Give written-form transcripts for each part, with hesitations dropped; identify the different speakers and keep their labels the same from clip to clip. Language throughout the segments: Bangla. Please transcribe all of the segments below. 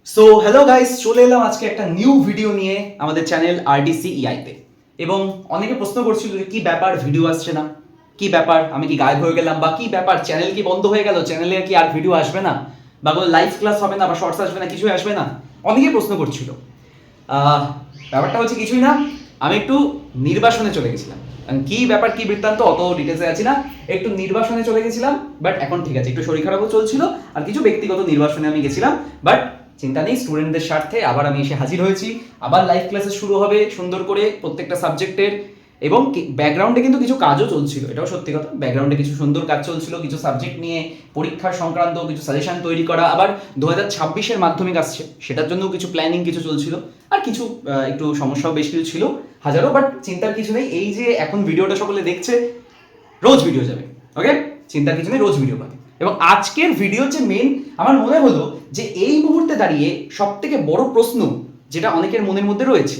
Speaker 1: সো হ্যালো গাইস, চলে এলাম আজকে একটা নিউ ভিডিও নিয়ে আমাদের চ্যানেল আরডিসি ইআইতে। এবং অনেকে প্রশ্ন করছিল যে কি ব্যাপার, ভিডিও আসছে না, কি ব্যাপার, আমি কি গায়েব হয়ে গেলাম, বা কি ব্যাপার, চ্যানেল কি বন্ধ হয়ে গেল, চ্যানেলে কি আর ভিডিও আসবে না, বা কোনো লাইভ ক্লাস হবে না, বা শর্টস আসবে না, কিছুই আসবে না, অনেকেই প্রশ্ন করছিল। আহ, ব্যাপারটা হচ্ছে কিছুই না, আমি একটু নির্বাসনে চলে গেছিলাম। কি ব্যাপার, কি বৃত্তান্ত, অত ডিটেলসে আছি না, একটু নির্বাসনে চলে গেছিলাম। বাট এখন ঠিক আছে, একটু শরীর খারাপও চলছিল, আর কিছু ব্যক্তিগত নির্বাসনে আমি গেছিলাম। বাট চিন্তা নেই, স্টুডেন্টদের স্বার্থে আবার আমি এসে হাজির হয়েছি। আবার লাইভ ক্লাসে শুরু হবে সুন্দর করে প্রত্যেকটা সাবজেক্টের। এবং ব্যাকগ্রাউন্ডে কিন্তু কিছু কাজও চলছিল, এটাও সত্যি কথা, ব্যাকগ্রাউন্ডে কিছু সুন্দর কাজ চলছিল, কিছু সাবজেক্ট নিয়ে পরীক্ষার সংক্রান্ত কিছু সাজেশন তৈরি করা। আবার 2026-এর মাধ্যমিক আসছে, সেটার জন্য কিছু প্ল্যানিং কিছু চলছিল। আর কিছু একটু সমস্যাও বেশ কিছু ছিল, হাজারো। বাট চিন্তার কিছু নেই, এই যে এখন ভিডিওটা সকলে দেখছে, রোজ ভিডিও যাবে। ওকে, চিন্তার কিছু নেই, রোজ ভিডিও পাবে। এবং আজকের ভিডিও যে মেন, আমার মনে হলো যে এই মুহূর্তে দাঁড়িয়ে সব থেকে বড় প্রশ্ন যেটা অনেকের মনের মধ্যে রয়েছে,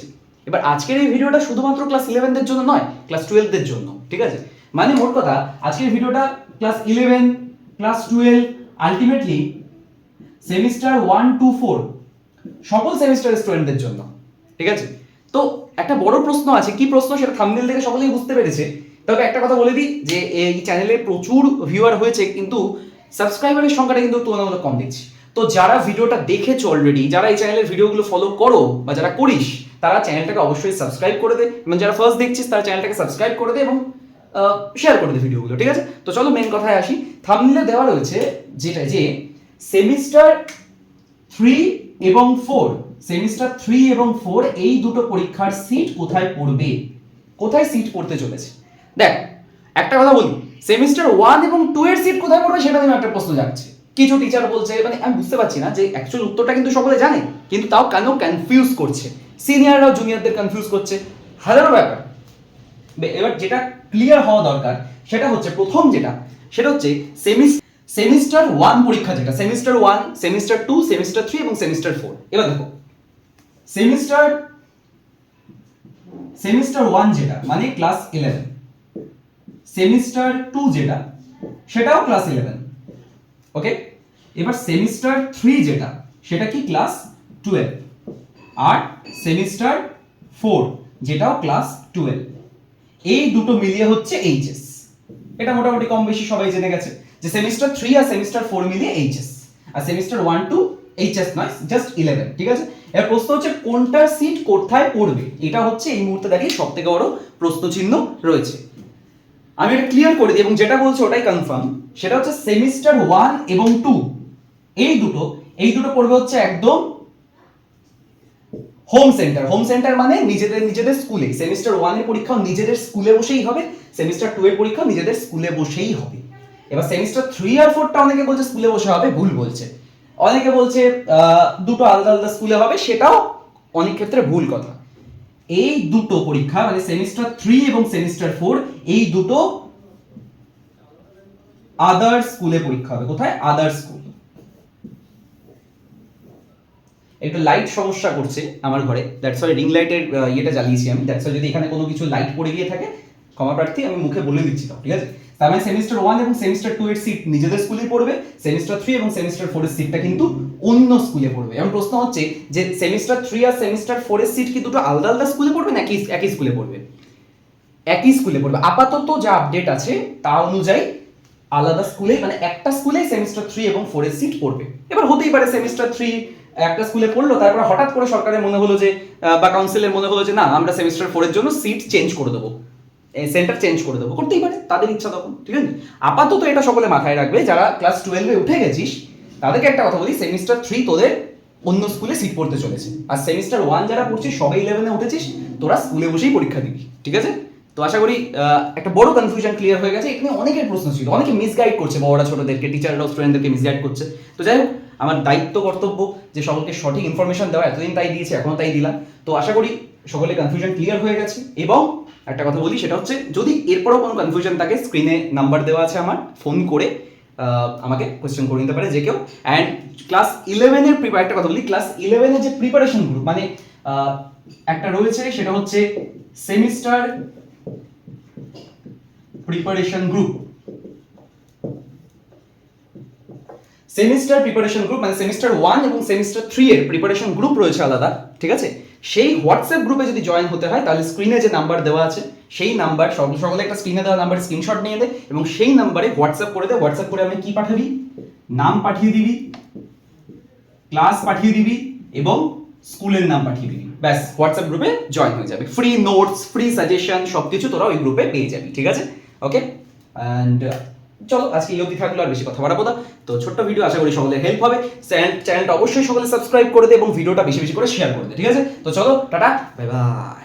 Speaker 1: এবার আজকের এই ভিডিওটা শুধুমাত্র ক্লাস 11দের জন্য নয়, ক্লাস 12দের জন্য, ঠিক আছে? মানে মোট কথা, আজকের ভিডিওটা class 11, class 12, ultimately semester 1 to 4 সকল সেমিস্টারের স্টুডেন্টদের জন্য, ঠিক আছে? তো একটা বড় প্রশ্ন আছে, কি প্রশ্ন সেটা থাম্বনেল দেখে সকলেই বুঝতে পেরেছে। তবে একটা কথা বলে দিই যে এই চ্যানেলে প্রচুর ভিউয়ার হয়েছে, কিন্তু সাবস্ক্রাইবারের সংখ্যাটা কিন্তু তুলনামূলক কম দেখছি। তো যারা ভিডিওটা দেখেছো অলরেডি, যারা এই চ্যানেলের ভিডিওগুলো ফলো করো বা যারা করিস, তারা চ্যানেলটাকে অবশ্যই সাবস্ক্রাইব করে দে। এবং যারা ফার্স্ট দেখছিস তারা চ্যানেলটাকে সাবস্ক্রাইব করে দে এবং শেয়ার করে দে ভিডিওগুলো, ঠিক আছে? তো চলো মেন কথায় আসি। থাম্বনেলে দেওয়া রয়েছে যেটা, যে সেমিস্টার 3 এবং 4, সেমিস্টার 3 এবং 4 এই দুটো পরীক্ষার সিট কোথায় পড়বে, কোথায় সিট পড়তে চলেছে। দেখ, একটা কথা বলি, সেমিস্টার 1 এবং 2 এর সিট কোথায় পড়বে সেটা নিয়ে একটা প্রশ্ন যাচ্ছে। কিছু টিচার বলছে, মানে আমি বুঝতে পারছি না যে অ্যাকচুয়াল উত্তরটা কিন্তু সকলে জানে, কিন্তু তাও কেন কনফিউজ করছে, সিনিয়ররাও জুনিয়রদের কনফিউজ করছে, হাজারো ব্যাপার। এবার যেটা ক্লিয়ার হওয়া দরকার সেটা হচ্ছে, প্রথম যেটা, সেটা হচ্ছে সেমিস্টার 1 পরীক্ষা, যেটা সেমিস্টার 1, সেমিস্টার 2, সেমিস্টার 3 এবং সেমিস্টার 4। এবার দেখো, সেমিস্টার সেমিস্টার 1 যেটা মানে ক্লাস 11, সেমিস্টার 2 যেটা সেটাও ক্লাস 11, ওকে। এবার সেমিস্টার 3 যেটা সেটা কি ক্লাস 12, আর সেমিস্টার 4 যেটাও ক্লাস 12, এই দুটো মিলিয়ে হচ্ছে এইচএস। এটা মোটামুটি কম বেশি সবাই জেনে গেছে যে সেমিস্টার 3 আর সেমিস্টার 4 মিলিয়ে এইচএস, আর সেমিস্টার 1 to এইচএস নয়, জাস্ট 11, ঠিক আছে? এর প্রশ্ন হচ্ছে কোনটার সিট কোথায় পড়বে, এটা হচ্ছে এই মুহূর্তে দাঁড়িয়ে সবথেকে বড় প্রশ্ন চিহ্ন রয়েছে। আমি এটা ক্লিয়ার করে দিই, এবং যেটা বলছে ওটাই কনফার্ম। সেটা হচ্ছে সেমিস্টার 1 এবং 2 এই দুটো পড়বে হচ্ছে একদম হোম সেন্টার। হোম সেন্টার মানে নিজেদের স্কুলে। সেমিস্টার 1 এর পরীক্ষা নিজেদের স্কুলে বসেই হবে, সেমিস্টার 2 এর পরীক্ষা নিজেদের স্কুলে বসেই হবে। এবার সেমিস্টার 3 আর 4টা অনেকে বলছে স্কুলে বসে হবে, ভুল বলছে। অনেকে বলছে দুটো আলাদা আলাদা স্কুলে হবে, সেটাও অনেক ক্ষেত্রে ভুল কথা। এই দুটো পরীক্ষা মানে সেমিস্টার 3 এবং সেমিস্টার 4, এই দুটো আদার স্কুলে পরীক্ষা হবে। কোথায়? আদার স্কুল। একটু লাইট সমস্যা করছে আমার ঘরে, দ্যাটস ওয়াই রিং লাইটের ইয়েটা জ্বালিয়েছি আমি। দ্যাটস ওয়াই যদি এখানে কোনো কিছু লাইট পড়ে গিয়ে থাকে, ক্ষমা প্রার্থী, আমি মুখে বলে দিচ্ছি, ঠিক আছে? তার মানে সেমিস্টার 1 এবং সেমিস্টার 2 এর সিট নিজেদের স্কুলেই পড়বে, সেমিস্টার 3 এবং সেমিস্টার 4 এর সিটটা কিন্তু অন্য স্কুলে পড়বে। এবং প্রশ্ন হচ্ছে যে সেমিস্টার 3 আর সেমিস্টার 4 এর সিট কি দুটো আলাদা আলাদা স্কুলে পড়বে নাকি একই স্কুলে পড়বে? একই স্কুলে পড়বে। আপাতত যা আপডেট আছে তা অনুযায়ী আলাদা স্কুলে, মানে একটা স্কুলে সেমিস্টার 3 এবং 4 এর সিট পড়বে। এবার হতেই পারে সেমিস্টার 3 একটা স্কুলে পড়লো, তারপর হঠাৎ করে সরকারের মনে হলো যে, বা কাউন্সিলের মনে হলো যে না, আমরা সেমিস্টার 4 এর জন্য সিট চেঞ্জ করে দেবো, সেন্টার চেঞ্জ করে দেবো, করতেই পারে, তাদের ইচ্ছা তখন, ঠিক আছে? আপাতত এটা সকলে মাথায় রাখবে, যারা ক্লাস 12-এ উঠে গেছিস তাদেরকে একটা কথা বলি, সেমিস্টার 3 তোদের অন্য স্কুলে সিট পড়তে চলেছে, আর সেমিস্টার 1 যারা পড়ছিস, সবাই 11-এ উঠেছিস, তোরা স্কুলে বসেই পরীক্ষা দিবি, ঠিক আছে? তো আশা করি একটা বড় কনফিউশন ক্লিয়ার হয়ে গেছে। এখানে অনেকের প্রশ্ন ছিল, অনেকে মিসগাইড করছে, বড়রা ছোটদেরকে, টিচাররাও স্টুডেন্টদেরকে মিসগাইড করছে। তো যাই হোক, আমার দায়িত্ব কর্তব্য যে সকলকে সঠিক ইনফরমেশন দেওয়া, এতদিন তাই দিয়েছি, এখনো তাই দিলাম। তো আশা করি সকলে কনফিউশন ক্লিয়ার হয়ে গেছে। এবং একটা কথা বলি, সেটা হচ্ছে যদি এরপরও কোনো কনফিউশন থাকে, স্ক্রিনে নাম্বার দেওয়া আছে আমার, ফোন করে আমাকে কোয়েশ্চেন করে নিতে পারে যে কেউ। অ্যান্ড ক্লাস 11-এর একটা কথা বলি, ক্লাস 11-এর যে প্রিপারেশন গ্রুপ, মানে একটা রয়েছে, সেটা হচ্ছে semester preparation group. Semester preparation group মানে সেমিস্টার 1 এবং সেমিস্টার 3 এর প্রিপারেশন গ্রুপ রয়েছে আলাদা, ঠিক আছে? সেই হোয়াটসঅ্যাপ গ্রুপে যদি জয়েন হতে হয় তাহলে স্ক্রিনে যে নাম্বার দেওয়া আছে সেই নাম্বার সকলে একটা স্ক্রিনে দেওয়া নাম্বার স্ক্রিনশট নিয়ে দে এবং সেই নাম্বারে হোয়াটসঅ্যাপ করে দে। হোয়াটসঅ্যাপ করে আমি কি পাঠাবি, নাম পাঠিয়ে দিবি, ক্লাস পাঠিয়ে দিবি এবং স্কুলের নাম পাঠিয়ে দিবি, ব্যাস হোয়াটসঅ্যাপ গ্রুপে জয়েন হয়ে যাবে। ফ্রি নোটস, ফ্রি সাজেশন সবকিছু তোরা ওই গ্রুপে পেয়ে যাবি, ঠিক আছে? ওকে, অ্যান্ড চলো আজকে এই অবধি থাকলো, আর বেশি কথা বাড়াবো না। তো ছোট্ট ভিডিও, আশা করি সকলের হেল্প হবে। চ্যানেলটা অবশ্যই সকলে সাবস্ক্রাইব করে দে এবং ভিডিওটা বেশি বেশি করে শেয়ার করে দে, ঠিক আছে? তো চলো টাটা, বাই বাই।